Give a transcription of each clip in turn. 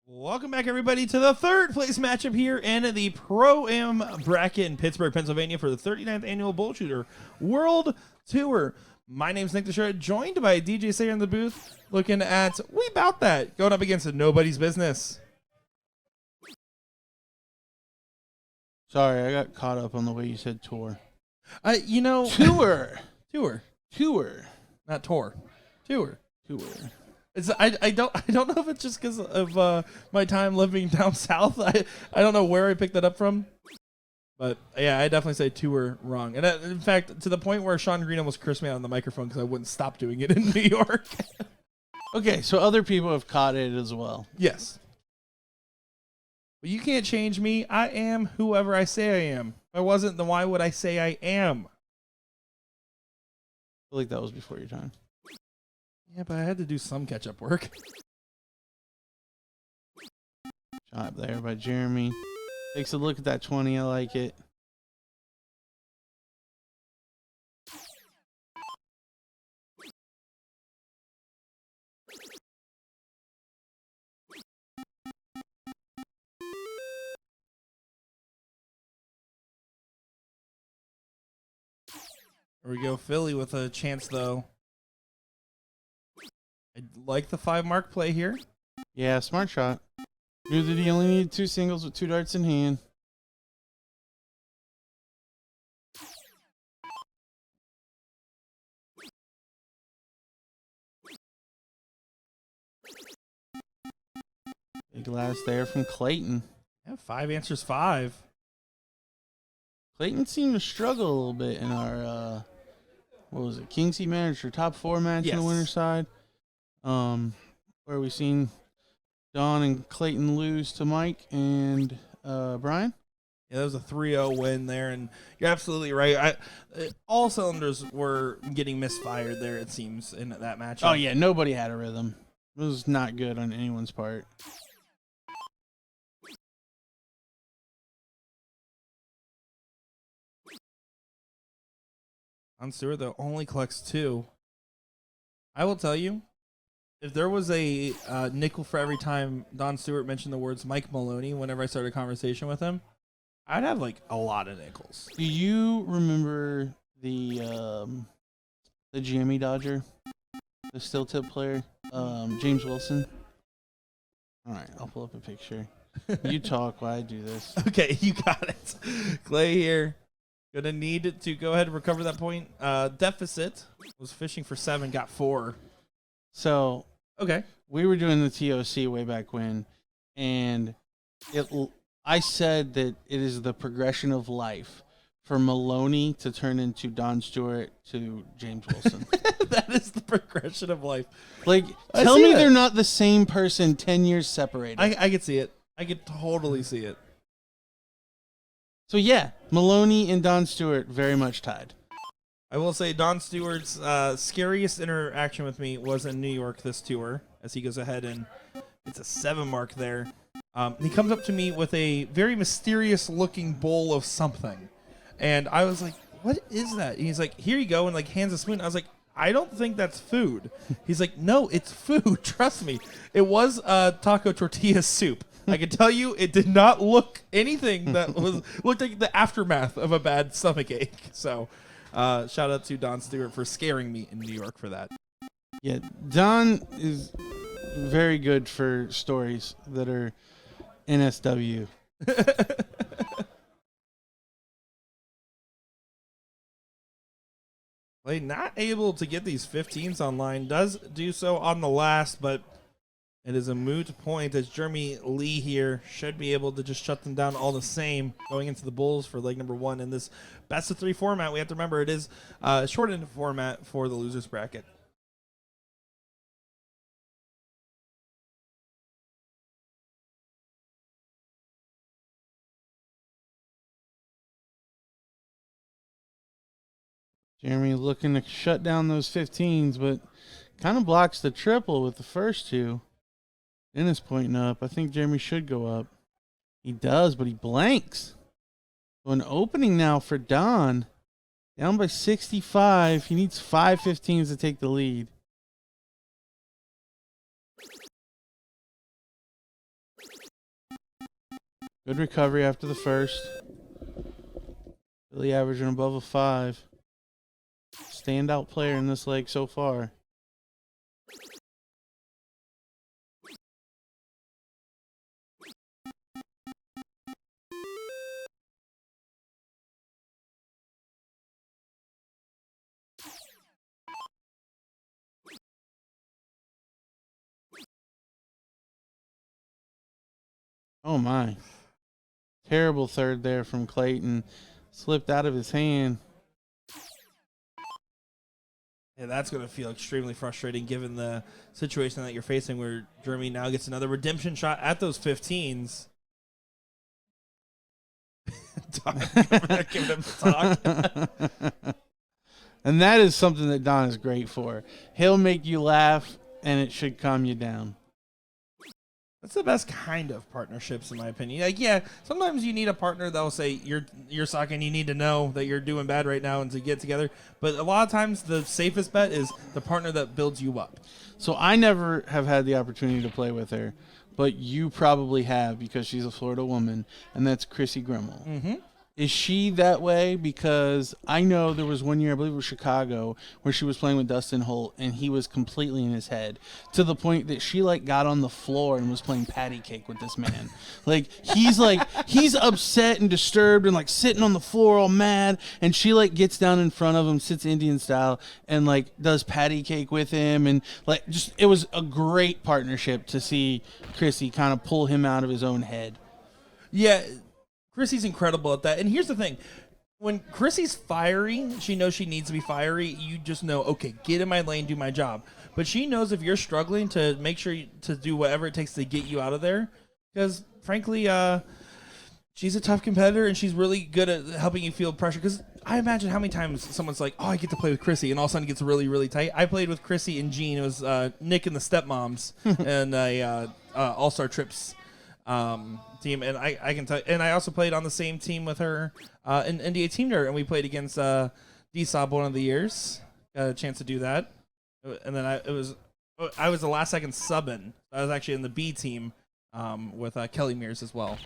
Welcome back, everybody, to the third place matchup here in the Pro-Am bracket in Pittsburgh, Pennsylvania for the 39th annual BullShooter World Tour. My name's Nick DiChiria, joined by DJ Sayre in the booth, looking at We Bout That, going up against Nobody's Business. Sorry, I got caught up on the way you said tour. Tour. Tour. Not tour. Tour. Tour. I don't know if it's just because of my time living down south. I don't know where I picked that up from, but yeah, I definitely say tour wrong. And in fact, to the point where Sean Green almost cursed me out on the microphone because I wouldn't stop doing it in New York. Okay, so other people have caught it as well. Yes, but you can't change me. I am whoever I say I am. If I wasn't, then why would I say I am? I feel like that was before your time. Yeah, but I had to do some catch-up work. Shot there by Jeremy. Takes a look at that 20. I like it. There we go, Philly with a chance, though. I like the 5 mark play here. Yeah, smart shot. Knew that he only needed 2 singles with 2 darts in hand. Big last there from Clayton. Yeah, 5 answers 5. Clayton seemed to struggle a little bit in our, what was it, King's Heat Manager top 4 match Yes. on the winner's side. Where we seen Don and Clayton lose to Mike and Brian. Yeah, that was a 3-0 win there, and you're absolutely right. All cylinders were getting misfired there, it seems, in that match. Oh, yeah, nobody had a rhythm. It was not good on anyone's part. On Stewart, though, only collects 2. I will tell you, if there was a nickel for every time Don Stewart mentioned the words Mike Maloney whenever I started a conversation with him, I'd have, like, a lot of nickels. Do you remember the Jammy Dodger, the steel tip player, James Wilson? All right, I'll pull up a picture. You talk while I do this. Okay, you got it. Clay here. Gonna need to go ahead and recover that point. Deficit. Was fishing for 7, got 4. So, Okay. we were doing the TOC way back when, and I said that it is the progression of life for Maloney to turn into Don Stewart to James Wilson. That is the progression of life. Like, I tell see me that. they're not the same person 10 years separated. I could see it. I could totally see it. So, yeah, Maloney and Don Stewart very much tied. I will say Don Stewart's scariest interaction with me was in New York this tour, as he goes ahead and it's a 7 mark there. He comes up to me with a very mysterious looking bowl of something. And I was like, what is that? And he's like, here you go, and like hands a spoon. I was like, I don't think that's food. He's like, no, it's food. Trust me. It was taco tortilla soup. I can tell you it did not look anything that looked like the aftermath of a bad stomach ache. So shout out to Don Stewart for scaring me in New York for that. Yeah, Don is very good for stories that are NSW. Like, not able to get these 15s online. Does do so on the last, but it is a moot point as Jeremy Lee here should be able to just shut them down all the same going into the Bulls for leg number 1 in this best of 3 format. We have to remember it is a shortened format for the losers bracket. Jeremy looking to shut down those 15s, but kind of blocks the triple with the first 2. Dennis pointing up. I think Jeremy should go up. He does, but he blanks. So an opening now for Don. Down by 65. He needs 5 15s to take the lead. Good recovery after the first. Really averaging above a 5. Standout player in this leg so far. Oh my. Terrible third there from Clayton. Slipped out of his hand. Yeah, that's going to feel extremely frustrating given the situation that you're facing where Jeremy now gets another redemption shot at those 15s. Giving him talk. And that is something that Don is great for. He'll make you laugh, and it should calm you down. That's the best kind of partnerships, in my opinion. Like, yeah, sometimes you need a partner that will say you're sucking. You need to know that you're doing bad right now, and to get together. But a lot of times, the safest bet is the partner that builds you up. So I never have had the opportunity to play with her, but you probably have because she's a Florida woman, and that's Chrissy Grimmel. Mm-hmm. Is she that way? Because I know there was one year, I believe it was Chicago, where she was playing with Dustin Holt, and he was completely in his head to the point that she got on the floor and was playing patty cake with this man. He's upset and disturbed and sitting on the floor all mad, and she gets down in front of him, sits Indian style, and does patty cake with him, and it was a great partnership to see Chrissy kind of pull him out of his own head. Yeah. Chrissy's incredible at that. And here's the thing. When Chrissy's fiery, she knows she needs to be fiery. You just know, okay, get in my lane, do my job. But she knows if you're struggling to make sure to do whatever it takes to get you out of there. Because, frankly, she's a tough competitor, and she's really good at helping you feel pressure. Because I imagine how many times someone's like, oh, I get to play with Chrissy, and all of a sudden it gets really, really tight. I played with Chrissy and Jean. It was Nick and the Stepmoms and All-Star Trips team, and I can tell. And I also played on the same team with her in NDA Team Nerd, and we played against D-Sob one of the years. Got a chance to do that, and then I was the last second subbing. I was actually in the B team with Kelly Mears as well.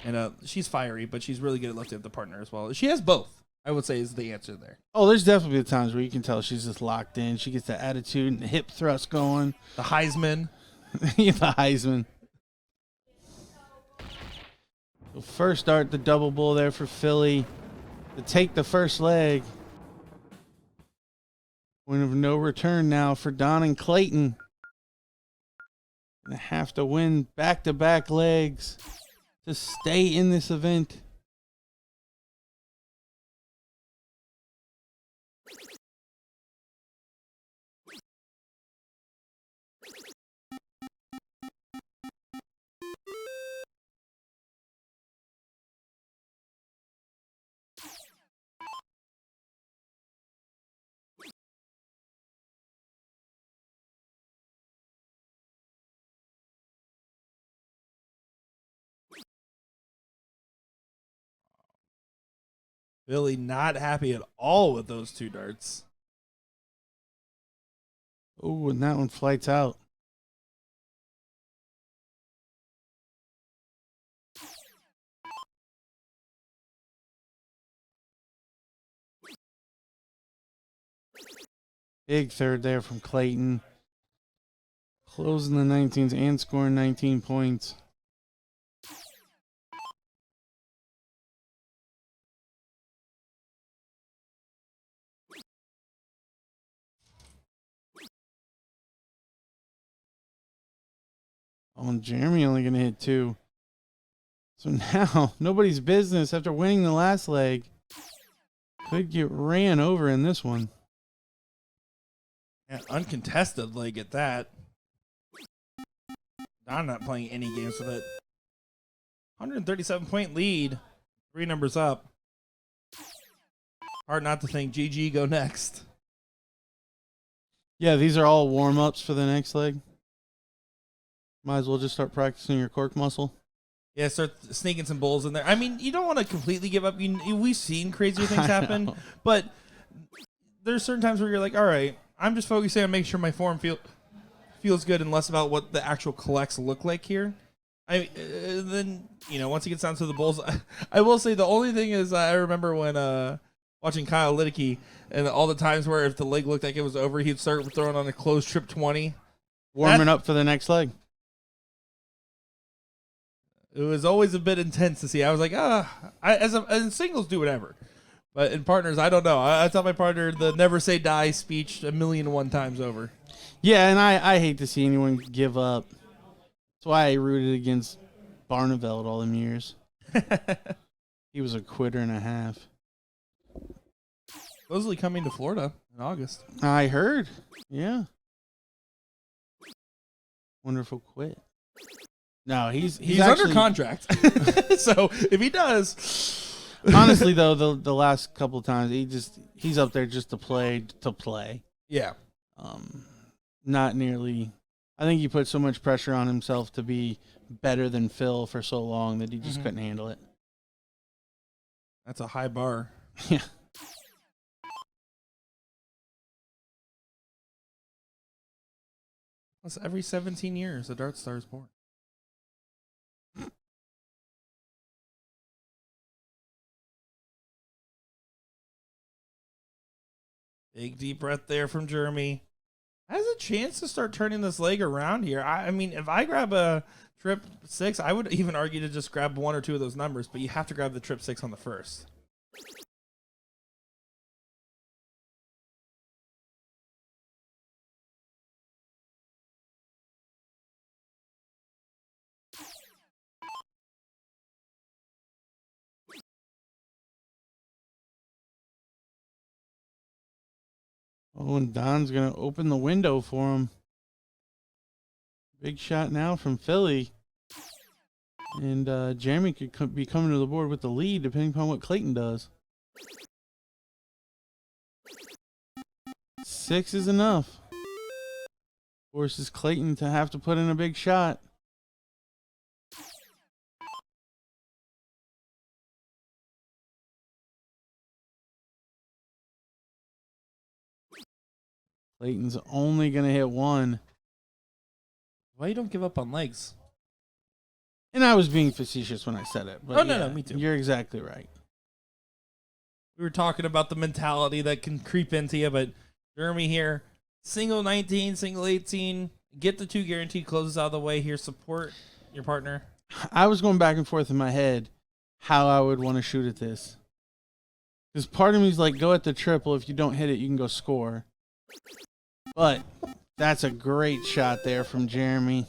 And she's fiery, but she's really good at lifting up the partner as well. She has both, I would say, is the answer there. Oh, there's definitely the times where you can tell she's just locked in. She gets the attitude and the hip thrust going. The Heisman. The Heisman. So first start, the double bull there for Philly to take the first leg. Point of no return now for Don and Clayton. Gonna have to win back-to-back legs to stay in this event. Billy not happy at all with those two darts. Oh, and that one flights out. Big third there from Clayton. Closing the 19s and scoring 19 points. Oh, and Jeremy only going to hit 2. So now, nobody's business after winning the last leg. Could get ran over in this one. Yeah, uncontested leg at that. I'm not playing any games with it. 137-point lead. 3 numbers up. Hard not to think GG go next. Yeah, these are all warm-ups for the next leg. Might as well just start practicing your cork muscle. Yeah, start sneaking some bowls in there. I mean, you don't want to completely give up. We've seen crazier things happen, but there's certain times where you're like, all right, I'm just focusing on making sure my form feels good and less about what the actual collects look like here. Then once he gets down to the Bulls, I will say the only thing is I remember when watching Kyle Liddicky and all the times where if the leg looked like it was over, he'd start throwing on a closed trip 20, warming up for the next leg. It was always a bit intense to see. I was like, in singles, do whatever. But in partners, I don't know. I tell my partner the never say die speech 1,000,001 times over. Yeah, and I hate to see anyone give up. That's why I rooted against Barneveld all them years. He was a quitter and a half. Supposedly coming to Florida in August. I heard. Yeah. Wonderful quit. No, he's actually under contract. So if he does, honestly though, the last couple of times he's up there just to play. Yeah. Not nearly. I think he put so much pressure on himself to be better than Phil for so long that he just couldn't handle it. That's a high bar. Yeah. Plus, every 17 years, a Dart Star is born. Big deep breath there from Jeremy. Has a chance to start turning this leg around here. I mean, if I grab a trip 6, I would even argue to just grab 1 or 2 of those numbers, but you have to grab the trip 6 on the first. Oh, and Don's going to open the window for him. Big shot now from Philly. And Jeremy could be coming to the board with the lead depending upon what Clayton does. 6 is enough. Forces Clayton to have to put in a big shot. Clayton's only going to hit 1. Why you don't give up on legs? And I was being facetious when I said it. But no, me too. You're exactly right. We were talking about the mentality that can creep into you, but Jeremy here, single 19, single 18, get the 2 guaranteed closes out of the way here, support your partner. I was going back and forth in my head how I would want to shoot at this. Because part of me is like, go at the triple. If you don't hit it, you can go score. But that's a great shot there from Jeremy.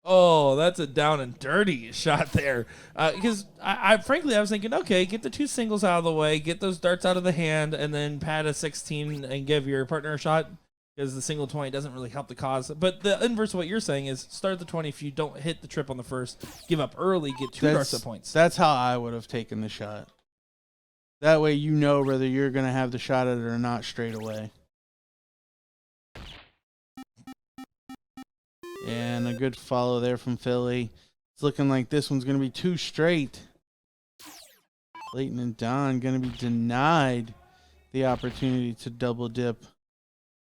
Oh, that's a down and dirty shot there. Because I frankly, I was thinking, okay, get the 2 singles out of the way, get those darts out of the hand, and then pad a 16 and give your partner a shot. Because the single 20 doesn't really help the cause. But the inverse of what you're saying is start the 20 if you don't hit the trip on the first, give up early, get 2 darts at points. That's how I would have taken the shot. That way you know whether you're going to have the shot at it or not straight away. And a good follow there from Philly. It's looking like this one's going to be 2 straight. Clayton and Don going to be denied the opportunity to double dip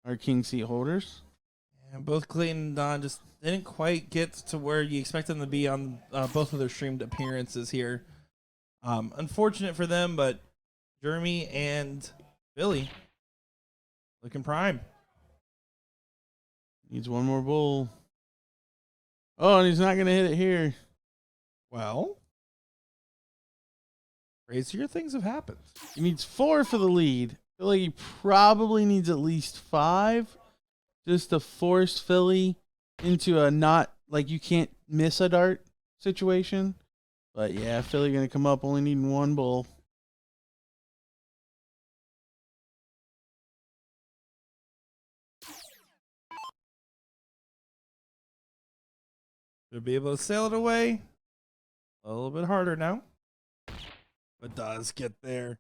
our king seat holders. And both Clayton and Don just didn't quite get to where you expect them to be on both of their streamed appearances here. Unfortunate for them, but Jeremy and Philly looking prime. Needs one more bull. Oh, and he's not going to hit it here. Well, crazier things have happened. He needs 4 for the lead. I feel like he probably needs at least 5 just to force Philly into a not, like you can't miss a dart situation. But yeah, Philly going to come up only needing 1 bull. Should be able to sail it away. A little bit harder now. But does get there.